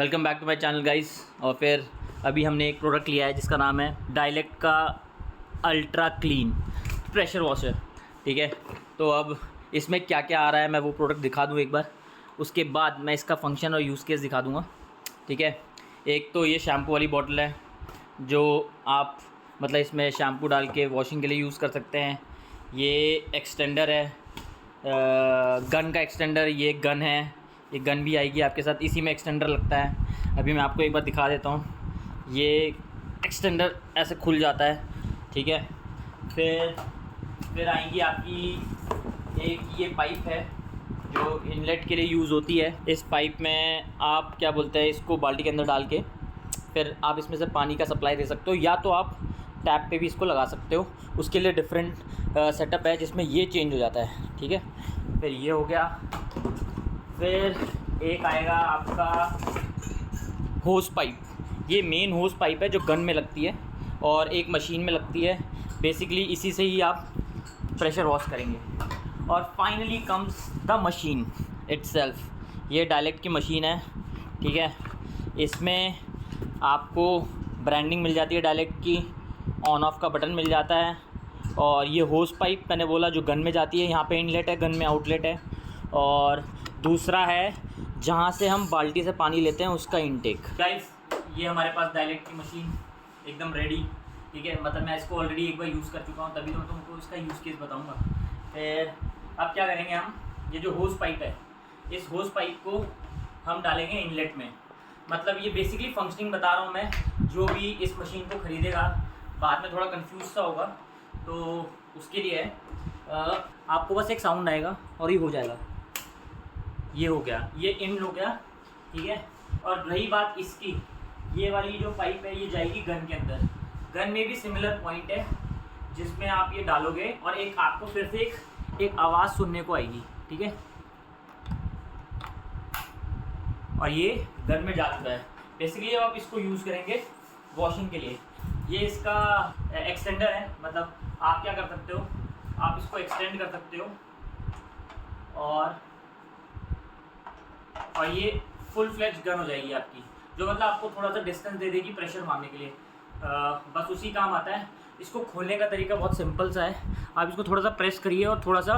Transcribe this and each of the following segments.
Welcome back to my channel guys. और फिर अभी हमने एक प्रोडक्ट लिया है जिसका नाम है डायलेक्ट का अल्ट्रा क्लीन प्रेशर वॉशर। ठीक है, तो अब इसमें क्या क्या आ रहा है मैं वो प्रोडक्ट दिखा दूँ एक बार, उसके बाद मैं इसका फंक्शन और यूज़ केस दिखा दूँगा। ठीक है, एक तो ये शैम्पू वाली बॉटल है जो आप मतलब इसमें शैम्पू डाल के वॉशिंग के लिए यूज़ कर सकते हैं। ये एक्सटेंडर है, गन का एक्सटेंडर, ये गन है, ये गन भी आएगी आपके साथ, इसी में एक्सटेंडर लगता है। अभी मैं आपको एक बार दिखा देता हूँ। ये एक्सटेंडर ऐसे खुल जाता है। ठीक है, फिर आएंगी आपकी एक ये पाइप है जो इनलेट के लिए यूज़ होती है। इस पाइप में आप क्या बोलते हैं, इसको बाल्टी के अंदर डाल के फिर आप इसमें से पानी का सप्लाई दे सकते हो, या तो आप टैप पे भी इसको लगा सकते हो। उसके लिए डिफरेंट सेटअप है जिसमें ये चेंज हो जाता है। ठीक है, फिर ये हो गया। फिर एक आएगा आपका होस पाइप। ये मेन होस पाइप है जो गन में लगती है और एक मशीन में लगती है। बेसिकली इसी से ही आप प्रेशर वॉश करेंगे। और finally comes the machine itself. ये डायलेक्ट की मशीन है। ठीक है, इसमें आपको ब्रांडिंग मिल जाती है डायलेक्ट की, ऑन ऑफ का बटन मिल जाता है। और ये होस पाइप मैंने बोला जो गन में जाती है, यहाँ पे इनलेट है, गन में आउटलेट है। और दूसरा है जहाँ से हम बाल्टी से पानी लेते हैं उसका इनटेक। गाइस, ये हमारे पास डायलेक्ट की मशीन एकदम रेडी। ठीक है, मतलब मैं इसको ऑलरेडी एक बार यूज़ कर चुका हूँ, तभी तो मैं तुमको इसका यूज़ केस बताऊँगा। फिर अब क्या करेंगे हम, ये जो होस पाइप है, इस होस पाइप को हम डालेंगे इनलेट में। मतलब ये बेसिकली फंक्शनिंग बता रहा हूँ मैं। जो भी इस मशीन को ख़रीदेगा बाद में थोड़ा कंफ्यूज सा होगा, तो उसके लिए आपको बस एक साउंड आएगा और ये हो जाएगा। ये हो गया, ये इन हो गया। ठीक है, और रही बात इसकी, ये वाली जो पाइप है ये जाएगी गन के अंदर। गन में भी सिमिलर पॉइंट है जिसमें आप ये डालोगे और एक आपको फिर से एक आवाज़ सुनने को आएगी। ठीक है, और ये गन में जा चुका है। बेसिकली अब आप इसको यूज़ करेंगे वॉशिंग के लिए। ये इसका एक्सटेंडर है, मतलब आप क्या कर सकते हो, आप इसको एक्सटेंड कर सकते हो और ये फुल फ्लेज गन हो जाएगी आपकी, जो मतलब आपको थोड़ा सा डिस्टेंस दे देगी प्रेशर मारने के लिए। बस उसी काम आता है। इसको खोलने का तरीका बहुत सिंपल सा है। आप इसको थोड़ा सा प्रेस करिए और थोड़ा सा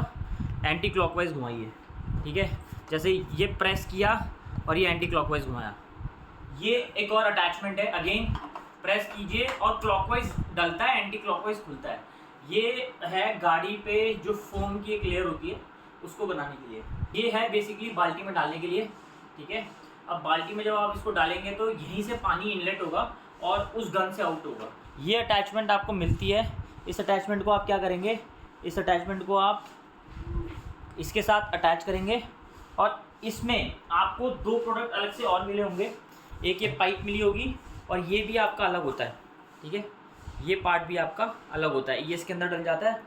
एंटी क्लॉकवाइज घुमाइए। ठीक है, जैसे ये प्रेस किया और ये एंटी क्लॉकवाइज घुमाया। ये एक और अटैचमेंट है, अगेन प्रेस कीजिए और क्लॉकवाइज डलता है, एंटी क्लॉकवाइज खुलता है। ये है गाड़ी पे जो फोम की एक लेयर होती है उसको बनाने के लिए। ये है बेसिकली बाल्टी में डालने के लिए। ठीक है, अब बाल्टी में जब आप इसको डालेंगे तो यहीं से पानी इनलेट होगा और उस गन से आउट होगा। ये अटैचमेंट आपको मिलती है। इस अटैचमेंट को आप क्या करेंगे, इस अटैचमेंट को आप इसके साथ अटैच करेंगे और इसमें आपको दो प्रोडक्ट अलग से और मिले होंगे। एक ये पाइप मिली होगी और ये भी आपका अलग होता है। ठीक है, ये पार्ट भी आपका अलग होता है, ये इसके अंदर डल जाता है।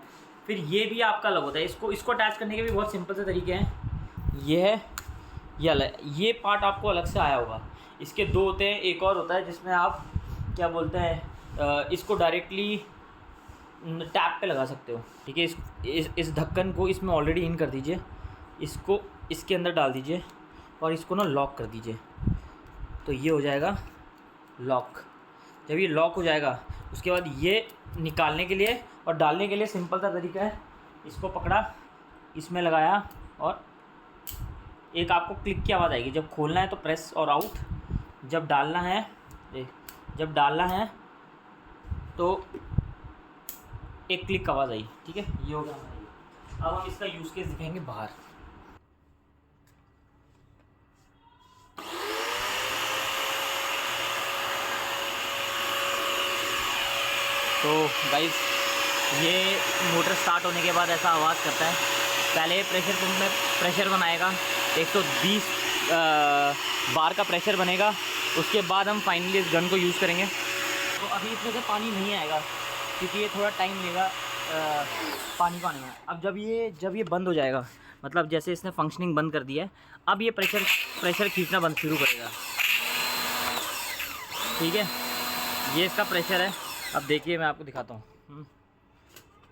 फिर ये भी आपका अलग होता है। इसको अटैच करने के भी बहुत सिंपल से तरीके हैं। ये है, ये अलग, ये पार्ट आपको अलग से आया होगा। इसके दो होते हैं, एक और होता है जिसमें आप क्या बोलते हैं, इसको डायरेक्टली टैप पे लगा सकते हो। ठीक है, इस ढक्कन को इसमें ऑलरेडी इन कर दीजिए, इसको इसके अंदर डाल दीजिए और इसको ना लॉक कर दीजिए, तो ये हो जाएगा लॉक। जब ये लॉक हो जाएगा उसके बाद ये निकालने के लिए और डालने के लिए सिंपल सा तरीका है। इसको पकड़ा, इसमें लगाया और एक आपको क्लिक की आवाज़ आएगी। जब खोलना है तो प्रेस और आउट, जब डालना है तो एक क्लिक आवाज़ आई। ठीक है, ये हो गया हमारा। अब हम इसका यूज़ केस दिखाएंगे बाहर। तो गाइस, ये मोटर स्टार्ट होने के बाद ऐसा आवाज़ करता है। पहले प्रेशर पंप में प्रेशर बनाएगा, 120 बार का प्रेशर बनेगा। उसके बाद हम फाइनली इस गन को यूज़ करेंगे। तो अभी इसमें से पानी नहीं आएगा क्योंकि ये थोड़ा टाइम लेगा पानी को आने में। अब जब ये बंद हो जाएगा, मतलब जैसे इसने फंक्शनिंग बंद कर दिया है, अब ये प्रेशर खींचना बंद शुरू करेगा। ठीक है, ये इसका प्रेशर है। अब देखिए मैं आपको दिखाता हूँ।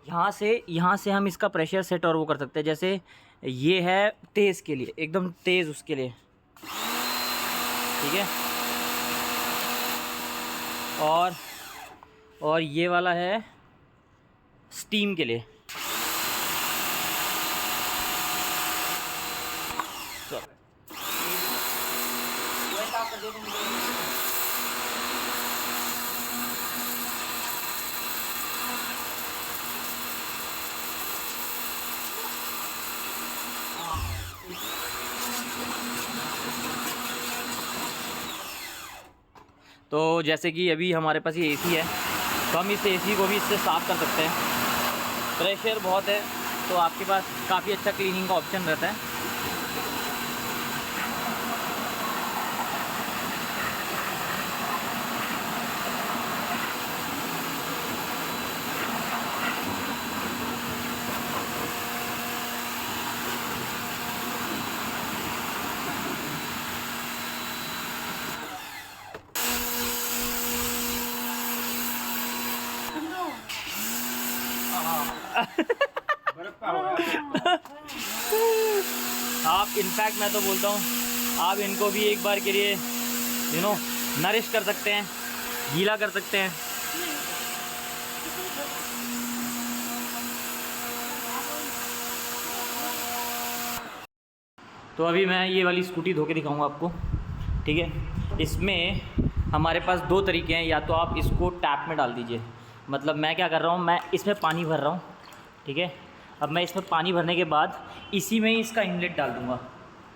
यहाँ से हम इसका प्रेशर सेट और वो कर सकते हैं। जैसे ये है तेज़ के लिए, एकदम तेज़ उसके लिए। ठीक है, और ये वाला है स्टीम के लिए। तो जैसे कि अभी हमारे पास ये एसी है, तो हम इस एसी को भी इससे साफ़ कर सकते हैं। प्रेशर बहुत है तो आपके पास काफ़ी अच्छा क्लीनिंग का ऑप्शन रहता है। आप इनफैक्ट मैं तो बोलता हूँ आप इनको भी एक बार के लिए नरिश कर सकते हैं, गीला कर सकते हैं। तो अभी मैं ये वाली स्कूटी धो के दिखाऊंगा आपको, ठीक है। इसमें हमारे पास दो तरीके हैं, या तो आप इसको टैप में डाल दीजिए, मतलब मैं क्या कर रहा हूँ, मैं इसमें पानी भर रहा हूँ, ठीक है। अब मैं इसमें पानी भरने के बाद इसी में ही इसका इनलेट डाल दूँगा,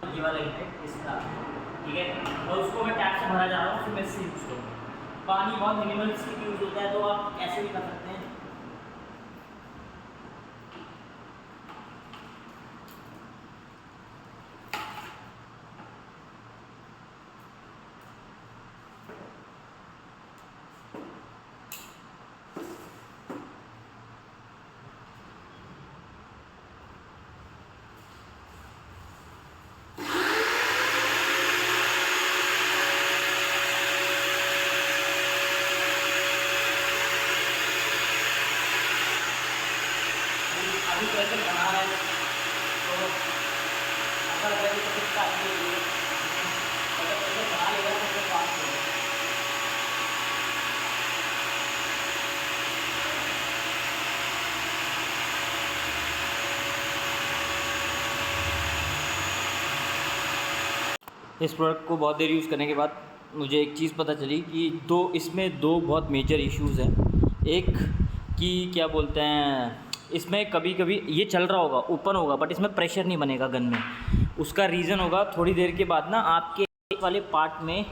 ये वाला इनलेट इसमें डाल दूँगा, ठीक है। और उसको मैं टैप से भरा जा रहा हूँ, फिर मैं इससे यूज़ करूँगा। पानी बहुत मिनिमलिस्टिक यूज़ होता है, तो आप ऐसे भी कर सकते हैं। अभी प्रेशर बना रहा है, तो अगर वैसे तो कितना अगर प्रेशर बना लेगा तो फिर बात करेगा। इस प्रोडक्ट को बहुत देर यूज़ करने के बाद मुझे एक चीज़ पता चली कि इसमें दो बहुत मेजर इश्यूज़ हैं। एक कि क्या बोलते हैं, इसमें कभी कभी ये चल रहा होगा, ओपन होगा, बट इसमें प्रेशर नहीं बनेगा गन में। उसका रीज़न होगा थोड़ी देर के बाद ना आपके वाले पार्ट में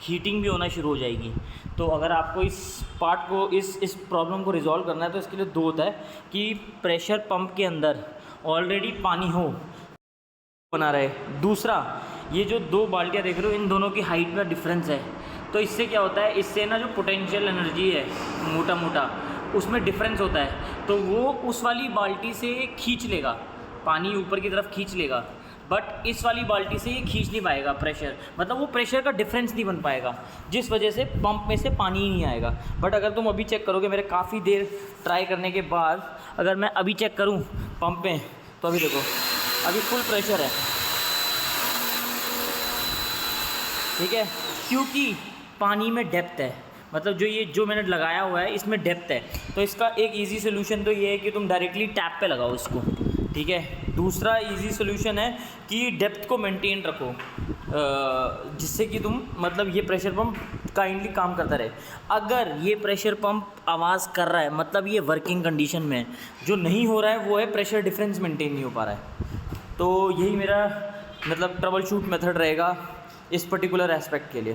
हीटिंग भी होना शुरू हो जाएगी। तो अगर आपको इस पार्ट को इस प्रॉब्लम को रिजॉल्व करना है तो इसके लिए दो होता है कि प्रेशर पंप के अंदर ऑलरेडी पानी हो बना रहे। दूसरा, ये जो दो बाल्टियाँ देख रहे हो, इन दोनों की हाइट में डिफरेंस है। तो इससे क्या होता है, इससे ना जो पोटेंशियल एनर्जी है मोटा मोटा उसमें डिफरेंस होता है, तो वो उस वाली बाल्टी से खींच लेगा, पानी ऊपर की तरफ खींच लेगा, बट इस वाली बाल्टी से ये खींच नहीं पाएगा प्रेशर, मतलब वो प्रेशर का डिफरेंस नहीं बन पाएगा, जिस वजह से पंप में से पानी ही नहीं आएगा। बट अगर तुम अभी चेक करोगे, मेरे काफ़ी देर ट्राई करने के बाद अगर मैं अभी चेक करूँ पंप में, तो अभी देखो अभी फुल प्रेशर है, ठीक है, क्योंकि पानी में डेप्थ है, मतलब जो मैंने लगाया हुआ है इसमें डेप्थ है। तो इसका एक इजी सोल्यूशन तो ये है कि तुम डायरेक्टली टैप पे लगाओ इसको, ठीक है। दूसरा इजी सोल्यूशन है कि डेप्थ को मेंटेन रखो, जिससे कि तुम मतलब ये प्रेशर पंप काइंडली काम करता रहे। अगर ये प्रेशर पंप आवाज़ कर रहा है, मतलब ये वर्किंग कंडीशन में है। जो नहीं हो रहा है वो है प्रेशर डिफरेंस मेंटेन नहीं हो पा रहा है। तो यही मेरा मतलब ट्रबल शूट मेथड रहेगा इस पर्टिकुलर एस्पेक्ट के लिए।